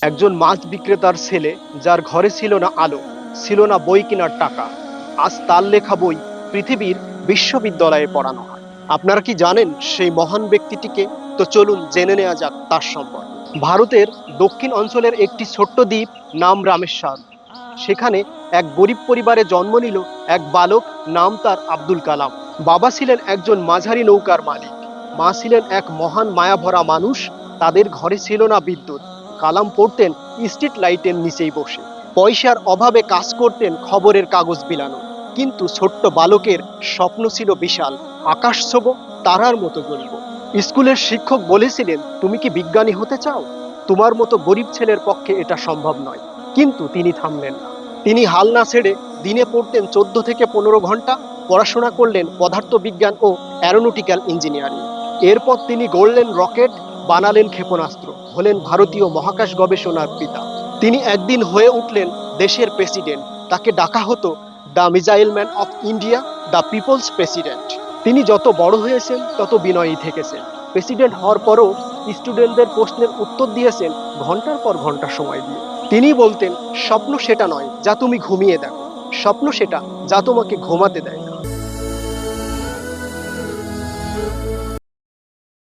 একজন মাছ বিক্রেতার ছেলে, যার ঘরে ছিল না আলো, ছিল না বই কেনার টাকা, আজ তার লেখা বই পৃথিবীর বিশ্ববিদ্যালয়ে পড়ানো হয়। আপনারা কি জানেন সেই মহান ব্যক্তিটিকে? তো চলুন জেনে নেওয়া যাক তার সম্পর্কে। ভারতের দক্ষিণ অঞ্চলের একটি ছোট্ট দ্বীপ, নাম রামেশ্বর। সেখানে এক গরিব পরিবারে জন্ম নিল এক বালক, নাম তার আব্দুল কালাম। বাবা ছিলেন একজন মাঝারি নৌকার মালিক, মা ছিলেন এক মহান মায়াভরা মানুষ। তাদের ঘরে ছিল না বিদ্যুৎ। কালাম পড়তেন স্ট্রিট লাইটের নিচেই বসে। পয়সার অভাবে কাজ করতেন খবরের কাগজ বিলানো। কিন্তু ছোট্ট বালকের স্বপ্ন ছিল বিশাল, আকাশ ছোঁবো, তারার মতো জ্বলব। স্কুলের শিক্ষক বলেছিলেন, তুমি কি বিজ্ঞানী হতে চাও? তোমার মতো গরিব ছেলের পক্ষে এটা সম্ভব নয়। কিন্তু তিনি থামলেন না। তিনি হাল না ছেড়ে দিনে পড়তেন 14 থেকে 15 ঘন্টা। পড়াশোনা করলেন পদার্থবিজ্ঞান ও অ্যারোনটিক্যাল ইঞ্জিনিয়ারিং। এরপর তিনি গড়লেন রকেট, বানালেন ক্ষেপণাস্ত্র, হলেন ভারতীয় মহাকাশ গবেষণার পিতা। তিনি একদিন হয়ে উঠলেন দেশের প্রেসিডেন্ট। তাকে ডাকা হতো the missile man of India, the people's president. তিনি যত বড় হয়েছেন তত বিনয়ী থেকেছেন। প্রেসিডেন্ট হওয়ার পরও স্টুডেন্টদের প্রশ্নের উত্তর দিয়েছেন ঘন্টার পর ঘন্টা সময় দিয়ে। তিনি বলতেন, স্বপ্ন সেটা নয় যা তুমি ঘুমিয়ে দেখো, স্বপ্ন সেটা যা তোমাকে ঘুমাতে দেয়।